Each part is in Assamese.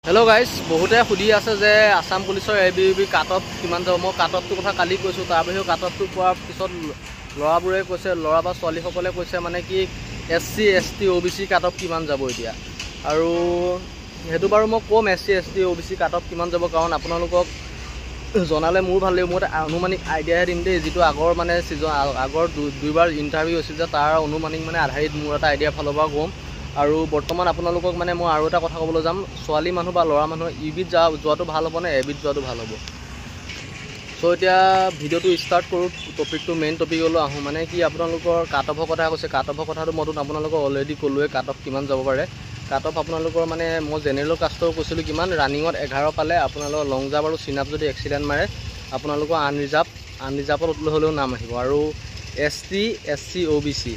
हेलो गाइस बहुते सुधी আছে যে আসাম পুলিচৰ এবিবি কাটঅফ কিমান যাব মই কাটঅফটো কথা কালি কৈছো তাৰ বাহিৰেও কাটঅফটো পোৱাৰ পিছত লৰাবোৰে কৈছে লৰা বা ছোৱালীসকলে কৈছে মানে কি এসসি এসটি ওবিসি কাটঅফ কিমান যাব এতিয়া আৰু হেতু বাৰু মই কম এসসি এসটি ওবিসি কাটঅফ কিমান যাব কাৰণ আপোনালোকক জনালে মোৰ ভাল লাগিব মই অনুমানিক আইডিয়া দিম দে যেটো আগৰ মানে সিজন আগৰ দুইবাৰ ইন্টাৰভিউ হৈছিল যে তাৰ অনুমানিক মানে আধাৰিত মোৰ এটা আইডিয়া ফলবা কম আৰু বৰ্তমান আপোনালোকক মানে মই আৰু এটা কথা ক'বলৈ যাম ছোৱালী মানুহ বা ল'ৰা মানুহ ইবিত যোৱাটো ভাল হ'ব নে এবিত যোৱাটো ভাল হ'ব সো এতিয়া ভিডিওটো স্টাৰ্ট কৰো টপিকটো মেইন টপিকলৈ আহো মানে কি আপোনালোকৰ কাটঅফৰ কথা কৈছে কাটঅফৰ কথাটো মই আপোনালোকক অলৰেডি ক'লোৱে কাটঅফ কিমান যাব পাৰে কাটঅফ আপোনালোকৰ মানে মই জেনেৰেল কাষ্টৰ কৈছিলো কিমান ৰানিঙত 11 পালে আপোনালোকৰ লং জাম্প আৰু সিনাপ যদি এক্সিডেন্ট মাৰে আপোনালোকৰ আনৰিজাৰ্ভত হ'লেও নাম আহিব আৰু ST SC OBC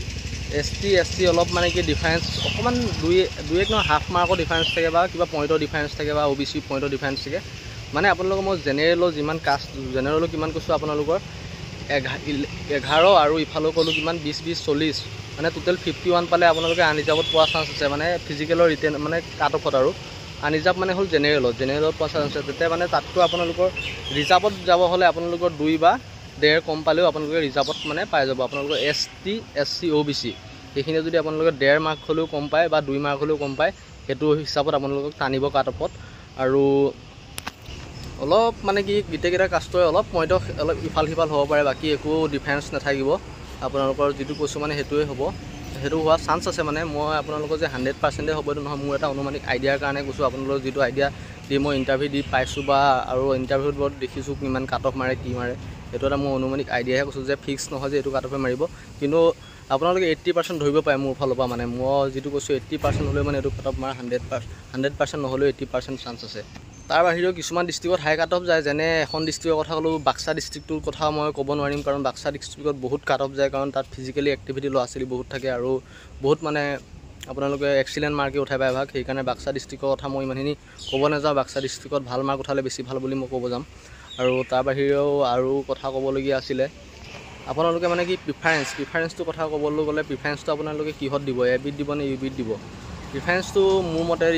ST SC अलप माने कि डिफारेंस अकमान दुई एक न हाफ मार्कर डिफारेंस থাকে বা কিবা পইণ্টৰ ডিফাৰেंस থাকে বা ओबीसी পইণ্টৰ ডিফাৰেंस থাকে মানে আপোনালোকৰ মই জেনেৰেলৰ যিমান কাষ্ট জেনেৰেলৰ কিমান কৈছো আপোনালোকৰ 11 আৰু ইফালো কলো কিমান 20 20 40 মানে টোটাল 51 পালে আপোনালোকে আনৰিজাৰ্ভত পোৱা চান্স আছে মানে ফিজিক্যালৰ ৰিটেন মানে কাটঅফত আৰু আনৰিজাৰ্ভ মানে হল জেনেৰেলত পোৱা চান্স আছে তেতিয়া মানে তাতটো আপোনালোকৰ ৰিজাৰ্ভত যাব হলে আপোনালোকৰ 2 বা डेर कम पालेও আপোনালোকে ৰিজাৰ্ভত মানে পাই যাব আপোনালোকৰ এসটি এসসি ওবিসি এইখিনি যদি আপোনালোকে 1.5 মাৰ্ক হলেও কম পায় বা 2 মাৰ্ক হলেও কম পায় হেতু হিচাপত আপোনালোকক টানিব কাটঅফত আৰু অলপ মানে কি গিটেকেটা কাষ্টৰ অলপ পইণ্ট অলপ ইফাল হিফাল হ'ব পাৰে বাকি একো ডিফাৰেন্স নাথাকিব আপোনালোকৰ যেটো কৈছো মানে হেতুৱে হ'ব হেতু হোৱা চান্স আছে মানে মই আপোনালোকৰ যে 100% হ'ব নহয় মোৰ এটা অনুমানিক আইডিয়াৰ কাৰণে কৈছো আপোনালোকৰ যেটো আইডিয়া দি মই ইন্টাৰভিউ দি পাইছো বা আৰু ইন্টাৰভিউত বহুত দেখিছো কিমান কাটঅফ মাৰে কি মাৰে এটো এটা মই অনুমানিক আইডিয়াহে কৈছো যে ফিক্স নহয় যে এটো কাটঅফে মাৰিব কিন্তু আপোনালোকে 80% ধৰিব পায় মোৰ ফালৰ পৰা মানে মই যেটো কৈছো 80% হলে মানে এটো কাটঅফ মাৰ 100% নহলে 80% চান্স আছে তাৰ বাহিৰেও কিছুমান ডিস্ট্ৰিক্টত হাই কাটঅফ যায় যেনে এখন ডিস্ট্ৰিক্টৰ কথা কলো বাক্সা ডিস্ট্ৰিক্টৰ কথা মই ক'ব নোৱাৰিম কাৰণ বাক্সা ডিস্ট্ৰিক্টত বহুত কাটঅফ যায় কাৰণ তাত ফিজিক্যালি এক্টিভিটি লছলি বহুত থাকে আৰু বহুত মানে আপোনালোকে এক্সিলেন্ট মাৰ্কে উঠাই পায় ভাগ সেই কাৰণে বাক্সা ডিস্ট্ৰিক্টৰ কথা মই ইমানখিনি ক'ব নাযাওঁ বাক্সা ডিস্ট্ৰিক্টত ভাল মাৰ্ক উঠালে বেছি ভাল বুলি মই ক'ব যাম আৰু তাৰ বাহিৰেও আৰু কথা ক'বলগীয়া আছিল আপোনালোকে মানে কি প্ৰিফাৰেন্সটো কথা ক'বলৈ গ'লে প্ৰিফাৰেন্সটো আপোনালোকে কিহত দিব এবিট দিব নে ইউবিট দিব প্ৰিফাৰেন্সটো মোৰ মতে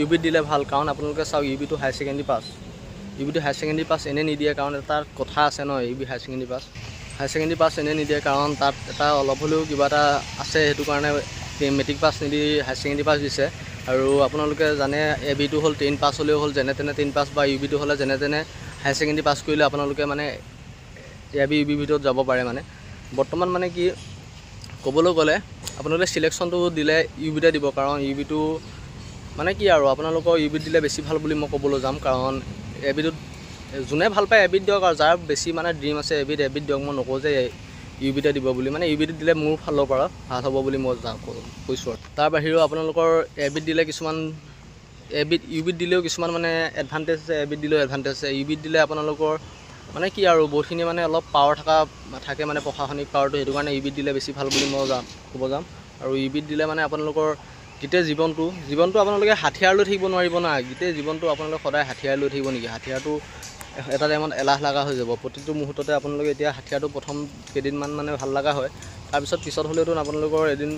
ইউবিট দিলে ভাল কাৰণ আপোনালোকে চাও ইউবিটো হাই সেকেন্ডাৰী পাস এনে নিদিয়ে কাৰণ তাৰ কথা আছে ন ইউবি হাই সেকেন্ডাৰী পাস এনে নিদিয়ে কাৰণ তাত এটা অলপ হলেও কিবা এটা আছে হেতু কাৰণে মেট্ৰিক পাস নিদি হাই সেকেন্ডাৰী পাস দিছে আৰু আপোনালোকে জানে এবিটো হল 10 পাস হলেও হল যেনে তেনে 10 পাস বা ইউবিটো হলে যেনে তেনে হাই সেকেন্ডাৰী পাস কৰিলে আপোনালোকে মানে এবি ইউবি ভিতৰত যাব পাৰে মানে বৰ্তমান মানে কি ক'বলৈ গ'লে আপোনালোকে সিলেকশনটো দিলে ইউবিটা দিব কাৰণ ইউবিটো মানে কি আৰু আপোনালোকৰ ইউবিট দিলে বেছি ভাল বুলি মই ক'বলৈ যাম কাৰণ এবিটো জুনে ভাল পায় এবিট দিয়ক আৰু যাৰ বেছি মানে ড্ৰিম আছে এবিট দিয়ক মই নকওঁ যে ইউবিটা দিব বুলি মানে ইউবিট দিলে মোৰ ফালৰ পৰা ভাল হ'ব বুলি মই কৈছো তাৰ বাহিৰেও আপোনালোকৰ এবিট দিলে কিছুমান ইউবিট দিলেও কিছুমান মানে এডভান্টেজ আছে এবিট দিলেও এডভান্টেজ আছে ইউবিট দিলে আপোনালোকৰ মানে কি আৰু বহুতখিনি মানে অলপ পাৱাৰ থাকে মানে প্ৰশাসনিক পাৱাৰটো হেতু কাৰণে ইউবিট দিলে বেছি ভাল বুলি মই ক'ব যাম আৰু ইউবিট দিলে মানে আপোনালোকৰ গিতে জীৱনটো আপোনালোকে হাতিয়াৰ লৈ থাকিব নোৱাৰিব না গিতে জীৱনটো আপোনালোকে সদায় হাতিয়াৰ লৈ থাকিব নেকি হাতিয়াৰটো এটা টাইমত এলাহ লাগা হৈ যাব প্ৰতিটো মুহূৰ্ততে আপোনালোকে এতিয়া হাতিয়াৰটো প্ৰথম কেদিনমান মানে ভাল লাগা হয় তাৰ পিছত হলেতো আপোনালোকৰ এদিন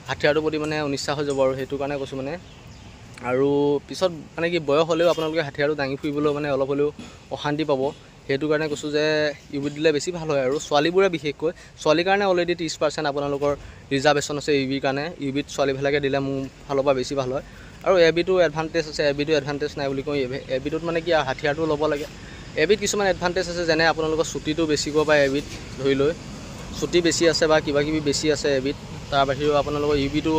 হাতিয়াৰটো প্ৰতি মানে অনিচ্ছা হৈ যাব আৰু হেতু কাৰণে কৈছো মানে আৰু পিছত মানে কি বয়স হলেও আপোনালোকে হাতিয়াৰটো দাঙি ফুৰিবলৈ মানে অলপ হলেও অশান্তি পাব হেতু কাৰণে কৈছো যে ইউবিট দিলে বেছি ভাল হয় আৰু ছোৱালীবোৰে বিশেষকৈ ছোৱালীৰ কাৰণে অলৰেডি 30% আপোনালোকৰ ৰিজাৰ্ভেশন আছে ইউবিৰ কাৰণে ইউবিট ছোৱালী ভালকে দিলে মোৰ ফালৰ পৰা বেছি ভাল হয় আৰু এবিটো এডভান্টেজ আছে এবিটো এডভান্টেজ নাই বুলি কই এবিটোত মানে কি হাতিয়াৰটো ল'ব লাগে এবিট কিছুমান এডভান্টেজ আছে যেনে আপোনালোকৰ ছুটিটো বেছি গৈ পায় এবিট ধৰি লৈ ছুটি বেছি আছে বা কিবা কিবি বেছি আছে এবিট তাৰ বাহিৰেও আপোনালোকৰ ইউবিটো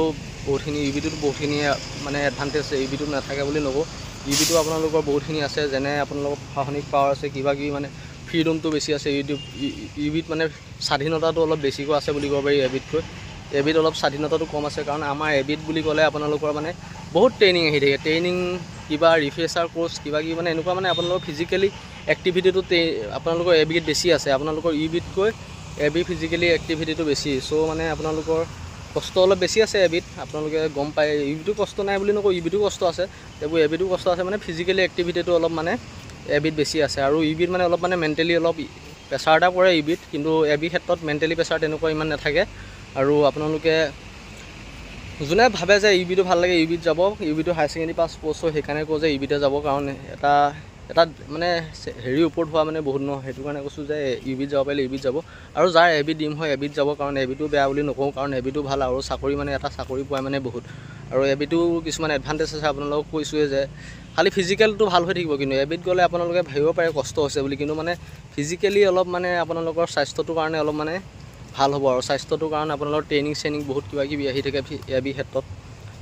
বহুতখিনি মানে এডভান্টেজ আছে ইউবিটো নাথাকে বুলি নকওঁ ইউবিটো আপোনালোকৰ বহুতখিনি আছে যেনে আপোনালোকৰ প্ৰশাসনিক পাৱাৰ আছে কিবা কিবি মানে ফ্ৰীডমটো বেছি আছে ইউবিট মানে স্বাধীনতাটো অলপ বেছিকৈ আছে বুলি ক'ব পাৰি এবিট অলপ স্বাধীনতাটো কম আছে কাৰণ আমাৰ এবিট বুলি ক'লে আপোনালোকৰ মানে বহুত ট্ৰেইনিং আহি থাকে ট্ৰেইনিং কিবা ৰিফ্ৰেছাৰ কোৰ্স কিবা কি মানে এনেকুৱা মানে আপোনালোকৰ ফিজিক্যালি এক্টিভিটিটো আপোনালোকৰ এবিট বেছি আছে আপোনালোকৰ ইউবিটকৈ এবি ফিজিক্যালি এক্টিভিটিটো বেছি সো মানে আপোনালোকৰ কষ্ট অলপ বেছি আছে এবিট আপোনালোকে গম পায় ইউবিটো কষ্ট নাই বুলি নকওঁ ইউবিটো কষ্ট আছে তেবু এবিটো কষ্ট আছে মানে ফিজিক্যালি এক্টিভিটিটো অলপ মানে এবিট বেছি আছে আৰু ইউবিট মানে অলপ মানে মেন্টালি অলপ প্ৰেছাৰ এটা পৰে ইউবিট কিন্তু এবি ক্ষেত্ৰত মেন্টালি প্ৰেছাৰ তেনেকুৱা ইমান নাথাকে আৰু আপোনালোকে যোনে ভাবে যে ইউবিটো ভাল লাগে ইউবিত যাব, ইউবিটো হায়াৰ ছেকেণ্ডেৰী পাছ প'ষ্ট হয়, সেইকাৰণে কওঁ যে ইউবিতে যাব, কাৰণ এটা মানে হেৰিৰ ওপৰত হোৱা মানে বহুত নহয়, সেইটো কাৰণে কৈছোঁ যে ইউবিত যাব পাৰিলে ইউবিত যাব। আৰু যাৰ এবি ডিম হয় এবিত যাব, কাৰণ এবিটো বেয়া বুলি নকওঁ, কাৰণ এবিটো ভাল, আৰু চাকৰি মানে এটা চাকৰি পোৱাই মানে বহুত। আৰু এবিটো কিছুমান এডভান্টেজ আছে, আপোনালোকক কৈছোঁৱে যে খালি ফিজিকেলটো ভাল হৈ থাকিব, কিন্তু এবিত গ'লে আপোনালোকে ভাবিব পাৰে কষ্ট হৈছে বুলি, কিন্তু মানে ফিজিকেলি অলপ মানে আপোনালোকৰ স্বাস্থ্যটোৰ কাৰণে অলপ মানে ভাল হ'ব, আৰু স্বাস্থ্যটোৰ কাৰণে আপোনালোকৰ ট্ৰেইনিং বহুত কিবা কিবি আহি থাকে এবি ক্ষেত্ৰত।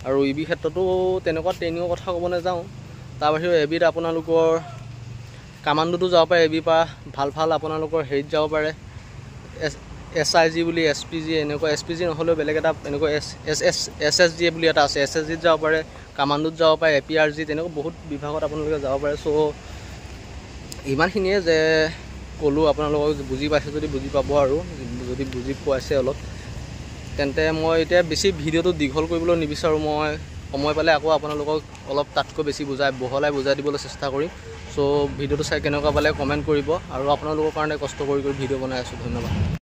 আৰু ইবি ক্ষেত্ৰতো তেনেকুৱা ট্ৰেইনিঙৰ কথা ক'ব নাযাওঁ, তাৰ বাহিৰেও এবিত আপোনালোকৰ কামাণ্ডোতো যাব পাৰে, এবিৰ পৰা ভাল আপোনালোকৰ হেৰিত যাব পাৰে, SIG বুলি SPG, এনেকুৱা SPG নহ'লেও বেলেগ এটা এনেকুৱা SSG বুলি এটা আছে, SSGত যাব পাৰে, কামাণ্ডোত যাব পাৰে, APRG, তেনেকুৱা বহুত বিভাগত আপোনালোকে যাব পাৰে। চ' ইমানখিনিয়ে যে ক'লোঁ, আপোনালোকক বুজি পাইছে যদি বুজি পাব, আৰু যদি বুজি পোৱাইছে অলপ, তেন্তে মই এতিয়া বেছি ভিডিঅ'টো দীঘল কৰিবলৈ নিবিচাৰোঁ, মই সময় পালে আকৌ আপোনালোকক অলপ তাতকৈ বেছি বহলাই বুজাই দিবলৈ চেষ্টা কৰিম। চ' ভিডিঅ'টো চাই কেনেকুৱা পালে কমেণ্ট কৰিব, আৰু আপোনালোকৰ কাৰণে কষ্ট কৰি ভিডিঅ' বনাই আছোঁ। ধন্যবাদ।